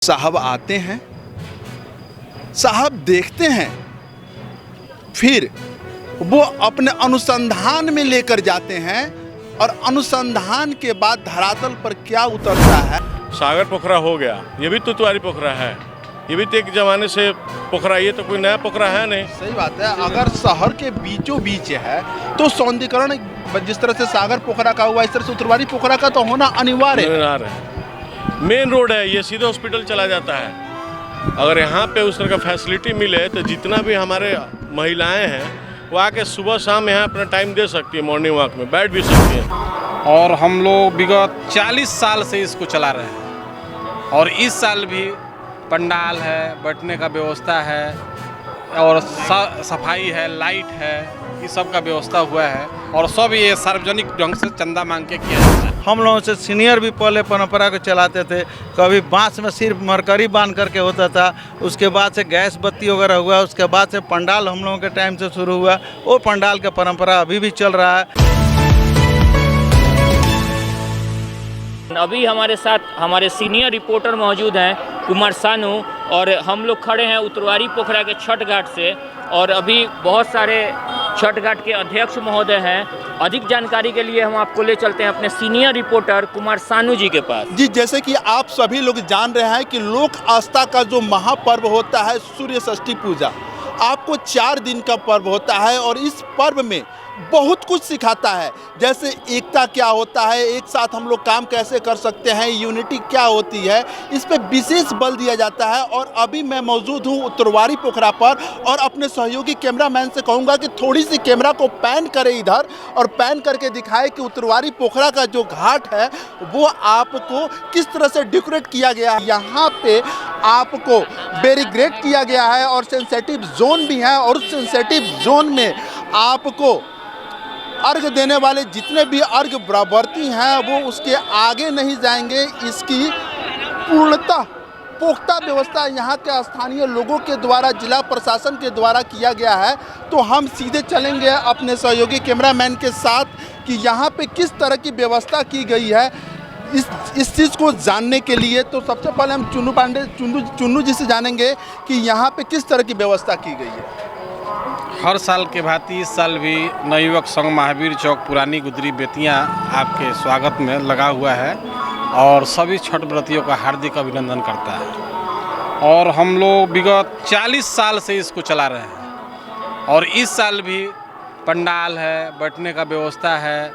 साहब आते हैं, साहब देखते हैं, फिर वो अपने अनुसंधान में लेकर जाते हैं और अनुसंधान के बाद धरातल पर क्या उतरता है। सागर पोखरा हो गया, ये भी तुतवारी पोखरा है, ये भी तो एक जमाने से पोखरा, ये तो कोई नया पोखरा है नहीं। सही बात है। अगर शहर के बीचों बीच है तो सौंदर्यीकरण जिस तरह से सागर पोखरा का हुआ, इस तरह से उत्तरवारी पोखरा का तो होना अनिवार्य है। मेन रोड है, ये सीधे हॉस्पिटल चला जाता है। अगर यहाँ पे उस तरह का फैसिलिटी मिले तो जितना भी हमारे महिलाएं हैं वो आके सुबह शाम यहाँ अपना टाइम दे सकती है, मॉर्निंग वॉक में बैठ भी सकती हैं। और हम लोग विगत 40 साल से इसको चला रहे हैं और इस साल भी पंडाल है, बैठने का व्यवस्था है और सफाई है, लाइट है, ये सब का व्यवस्था हुआ है और सब ये सार्वजनिक ढंग से चंदा मांग के किया जाता है। हम लोगों से सीनियर भी पहले परंपरा को चलाते थे। कभी बांस में सिर्फ मरकरी बांध करके होता था, उसके बाद से गैस बत्ती वगैरह हुआ, उसके बाद से पंडाल हम लोगों के टाइम से शुरू हुआ। वो पंडाल का परंपरा अभी भी चल रहा है। अभी हमारे साथ हमारे सीनियर रिपोर्टर मौजूद हैं कुमार सानू, और हम लोग खड़े हैं उत्तरवारी पोखरा के छठ घाट से, और अभी बहुत सारे छठ घाट के अध्यक्ष महोदय हैं। अधिक जानकारी के लिए हम आपको ले चलते हैं अपने सीनियर रिपोर्टर कुमार सानू जी के पास। जी, जैसे कि आप सभी लोग जान रहे हैं कि लोक आस्था का जो महापर्व होता है सूर्य षष्ठी पूजा, आपको 4 दिन का पर्व होता है और इस पर्व में बहुत कुछ सिखाता है। जैसे एकता क्या होता है, एक साथ हम लोग काम कैसे कर सकते हैं, यूनिटी क्या होती है, इस पे विशेष बल दिया जाता है। और अभी मैं मौजूद हूँ उत्तरवारी पोखरा पर और अपने सहयोगी कैमरामैन से कहूँगा कि थोड़ी सी कैमरा को पैन करे इधर और पैन करके दिखाए कि उत्तरवारी पोखरा का जो घाट है वो आपको किस तरह से डेकोरेट किया गया है। यहाँ पे आपको बैरिग्रेड किया गया है और सेंसेटिव जोन भी है, और उस सेंसेटिव जोन में आपको अर्घ देने वाले जितने भी अर्घ व्रती हैं वो उसके आगे नहीं जाएंगे। इसकी पूर्णतः पुख्ता व्यवस्था यहाँ के स्थानीय लोगों के द्वारा, जिला प्रशासन के द्वारा किया गया है। तो हम सीधे चलेंगे अपने सहयोगी कैमरामैन के साथ कि यहाँ पे किस तरह की व्यवस्था की गई है इस चीज़ को जानने के लिए। तो सबसे पहले हम चुन्नू जी से जानेंगे कि यहाँ पे किस तरह की व्यवस्था की गई है। हर साल के भांति इस साल भी नवयुवक संघ महावीर चौक पुरानी गुदरी बेतियां आपके स्वागत में लगा हुआ है और सभी छठ व्रतियों का हार्दिक अभिनंदन करता है। और हम लोग विगत 40 साल से इसको चला रहे हैं और इस साल भी पंडाल है, बैठने का व्यवस्था है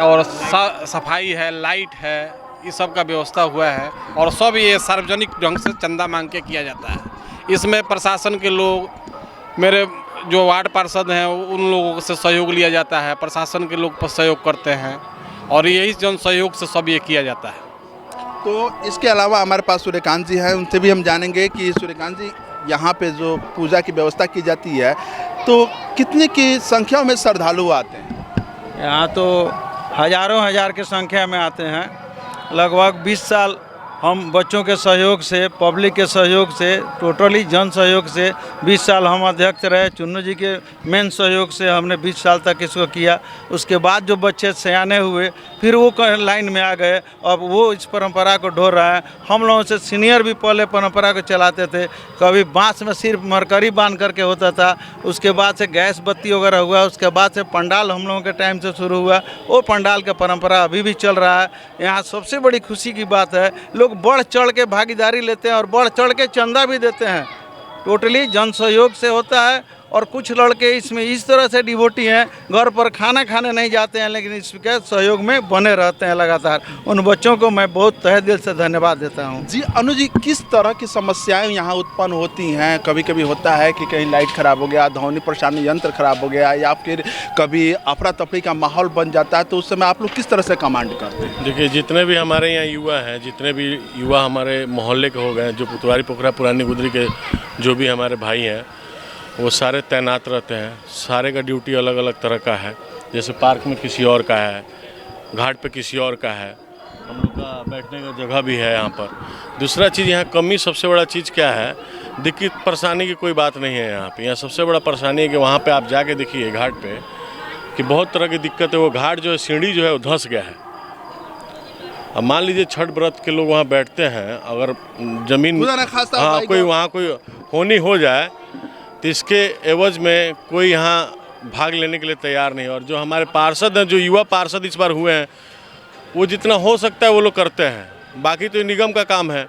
और सफाई है, लाइट है, ये सब का व्यवस्था हुआ है और सब ये सार्वजनिक ढंग से चंदा मांग के किया जाता है। इसमें प्रशासन के लोग, मेरे जो वार्ड पार्षद हैं उन लोगों से सहयोग लिया जाता है, प्रशासन के लोग सहयोग करते हैं और यही जन सहयोग से सब ये किया जाता है। तो इसके अलावा हमारे पास सूर्यकांत जी हैं, उनसे भी हम जानेंगे कि सूर्यकांत जी यहाँ पे जो पूजा की व्यवस्था की जाती है तो कितने की संख्या में श्रद्धालु आते हैं। यहाँ तो हजारों हजार की संख्या में आते हैं। लगभग 20 साल हम बच्चों के सहयोग से, पब्लिक के सहयोग से, टोटली जन सहयोग से 20 साल हम अध्यक्ष रहे। चुन्नू जी के मेन सहयोग से हमने 20 साल तक इसको किया। उसके बाद जो बच्चे सयाने हुए फिर वो लाइन में आ गए, अब वो इस परंपरा को ढो रहा है। हम लोगों से सीनियर भी पहले परंपरा को चलाते थे। कभी बांस में सिर्फ मरकरी बांध करके होता था, उसके बाद से गैस बत्ती वगैरह हुआ, उसके बाद से पंडाल हम लोगों के टाइम से शुरू हुआ। वो पंडाल का परंपरा अभी भी चल रहा है। यहाँ सबसे बड़ी खुशी की बात है, लोग बढ़ चढ़ के भागीदारी लेते हैं और बढ़ चढ़ के चंदा भी देते हैं। टोटली जन सहयोग से होता है। और कुछ लड़के इसमें इस तरह से डिवोटी हैं, घर पर खाना खाने नहीं जाते हैं लेकिन इसके सहयोग में बने रहते हैं लगातार। उन बच्चों को मैं बहुत तहे दिल से धन्यवाद देता हूं। जी अनु जी, किस तरह की समस्याएं यहाँ उत्पन्न होती हैं? कभी कभी होता है कि कहीं लाइट खराब हो गया, ध्वनि प्रसारण यंत्र खराब हो गया, या फिर कभी अफरा तफरी का माहौल बन जाता है, तो उस समय आप लोग किस तरह से कमांड करते हैं? देखिए, जितने भी हमारे यहाँ युवा हैं, जितने भी युवा हमारे मोहल्ले के हो गए, जो उत्तरवारी पोखरा पुरानी गुदरी के जो भी हमारे भाई हैं वो सारे तैनात रहते हैं। सारे का ड्यूटी अलग अलग तरह का है। जैसे पार्क में किसी और का है, घाट पे किसी और का है, हम लोग का बैठने का जगह भी है यहाँ पर। दूसरा चीज़, यहाँ कमी सबसे बड़ा चीज़ क्या है, दिक्कत परेशानी की कोई बात नहीं है यहाँ पे। यहाँ सबसे बड़ा परेशानी है कि वहाँ पे आप जाके देखिए घाट पे कि बहुत तरह की दिक्कत है। वो घाट जो है, सीढ़ी जो है वो धंस गया है। अब मान लीजिए छठ व्रत के लोग वहाँ बैठते हैं, अगर ज़मीन खुदा न खास्ता हाँ भाई कोई का- वहाँ कोई होनी हो जाए तो इसके एवज में कोई यहाँ भाग लेने के लिए तैयार नहीं। और जो हमारे पार्षद हैं, जो युवा पार्षद इस बार हुए हैं, वो जितना हो सकता है वो लोग करते हैं। बाकी तो निगम का काम है,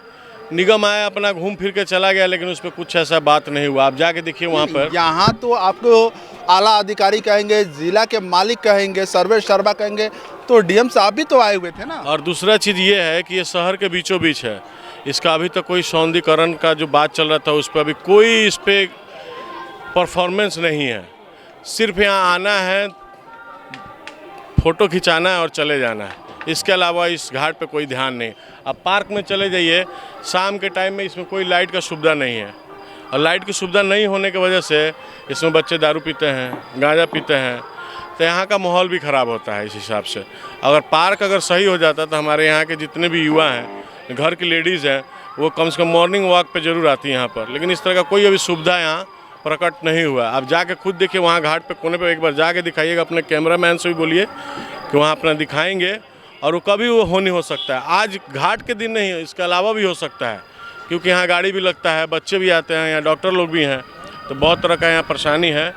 निगम आया अपना घूम फिर के चला गया, लेकिन उस पर कुछ ऐसा बात नहीं हुआ। आप जाके देखिए वहाँ पर। यहाँ तो आपको आला अधिकारी कहेंगे, जिला के मालिक कहेंगे, सर्वे सर्वा कहेंगे, तो डीएम साहब भी तो आए हुए थे ना। और दूसरा चीज़ ये है कि ये शहर के बीचों बीच है, इसका अभी तक कोई सौंदर्यीकरण का जो बात चल रहा था उस पर अभी कोई इस पर परफॉर्मेंस नहीं है। सिर्फ यहाँ आना है, फ़ोटो खिंचाना है और चले जाना है, इसके अलावा इस घाट पे कोई ध्यान नहीं। अब पार्क में चले जाइए, शाम के टाइम में इसमें कोई लाइट का सुविधा नहीं है, और लाइट की सुविधा नहीं होने की वजह से इसमें बच्चे दारू पीते हैं, गांजा पीते हैं, तो यहाँ का माहौल भी ख़राब होता है। इस हिसाब से अगर पार्क अगर सही हो जाता तो हमारे यहाँ के जितने भी युवा हैं, घर की लेडीज़ हैं, वो कम से कम मॉर्निंग वॉक पे ज़रूर आती हैं यहाँ पर। लेकिन इस तरह का कोई अभी सुविधा यहाँ प्रकट नहीं हुआ। आप जाके खुद देखिए वहाँ घाट पे कोने पे, एक बार जाके दिखाइएगा, अपने कैमरामैन से भी बोलिए कि वहाँ अपना दिखाएंगे। और वो कभी वो हो नहीं हो सकता है, आज घाट के दिन नहीं, इसके अलावा भी हो सकता है, क्योंकि यहाँ गाड़ी भी लगता है, बच्चे भी आते हैं, यहाँ डॉक्टर लोग भी हैं, तो बहुत तरह का यहाँ परेशानी है।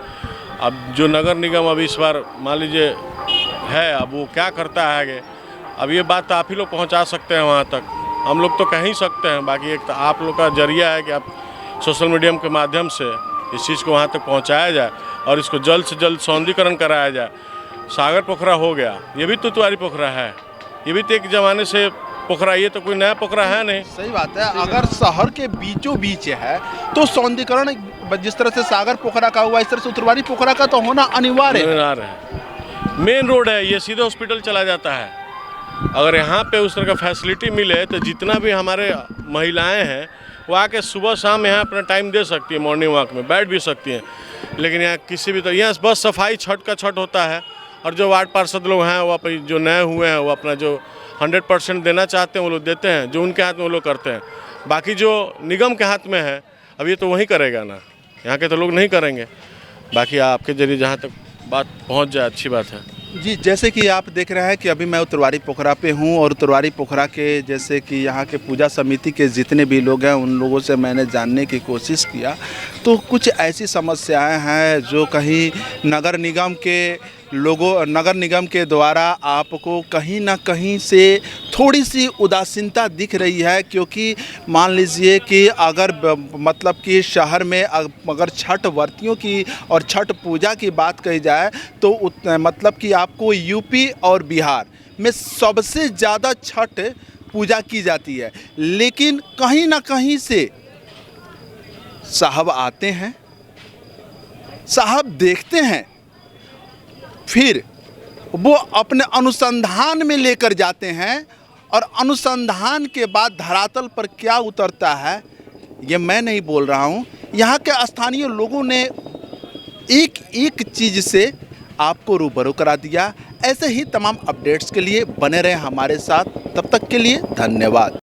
अब जो नगर निगम अभी इस बार मान लीजिए है, अब वो क्या करता है आगे, अब ये बात तो आप ही लोग पहुँचा सकते हैं वहाँ तक, हम लोग तो कह ही सकते हैं। बाकी एक तो आप लोग का जरिया है कि आप सोशल मीडिया के माध्यम से इस चीज़ को वहाँ तक पहुँचाया जाए और इसको जल्द से जल्द सौंदर्यीकरण कराया जाए। सागर पोखरा हो गया, ये भी तुतवारी पोखरा है, ये भी तो एक ज़माने से पोखरा, ये तो कोई नया पोखरा है नहीं। सही बात है, अगर शहर के बीचों बीच है तो सौंदर्यीकरण जिस तरह से सागर पोखरा का हुआ, इस तरह से उत्तरवारी पोखरा का तो होना अनिवार्य है। मेन रोड है, ये सीधे हॉस्पिटल चला जाता है। अगर यहाँ पे उस तरह का फैसिलिटी मिले तो जितना भी हमारे महिलाएं हैं वो आके सुबह शाम यहाँ अपना टाइम दे सकती है, मॉर्निंग वॉक में बैठ भी सकती हैं। लेकिन यहाँ किसी भी तरह यहाँ बस सफाई छठ का छठ होता है, और जो वार्ड पार्षद लोग हैं वो अपनी जो नए हुए हैं वो अपना जो 100% देना चाहते हैं वो लोग देते हैं, जो उनके हाथ में वो लोग करते हैं। बाकी जो निगम के हाथ में है अब ये तो वही करेगा ना, यहाँ के तो लोग नहीं करेंगे। बाकी आपके जरिए जहाँ तक बात पहुँच जाए अच्छी बात है। जी, जैसे कि आप देख रहे हैं कि अभी मैं उत्तरवारी पोखरा पे हूँ, और उत्तरवारी पोखरा के जैसे कि यहाँ के पूजा समिति के जितने भी लोग हैं उन लोगों से मैंने जानने की कोशिश किया, तो कुछ ऐसी समस्याएं हैं जो कहीं नगर निगम के द्वारा आपको कहीं ना कहीं से थोड़ी सी उदासीनता दिख रही है। क्योंकि मान लीजिए कि अगर मतलब कि शहर में अगर छठ व्रतियों की और छठ पूजा की बात कही जाए तो मतलब कि आपको यूपी और बिहार में सबसे ज़्यादा छठ पूजा की जाती है, लेकिन कहीं ना कहीं से साहब आते हैं, साहब देखते हैं, फिर वो अपने अनुसंधान में लेकर जाते हैं, और अनुसंधान के बाद धरातल पर क्या उतरता है ये मैं नहीं बोल रहा हूँ, यहाँ के स्थानीय लोगों ने एक एक चीज़ से आपको रूबरू करा दिया। ऐसे ही तमाम अपडेट्स के लिए बने रहें हमारे साथ, तब तक के लिए धन्यवाद।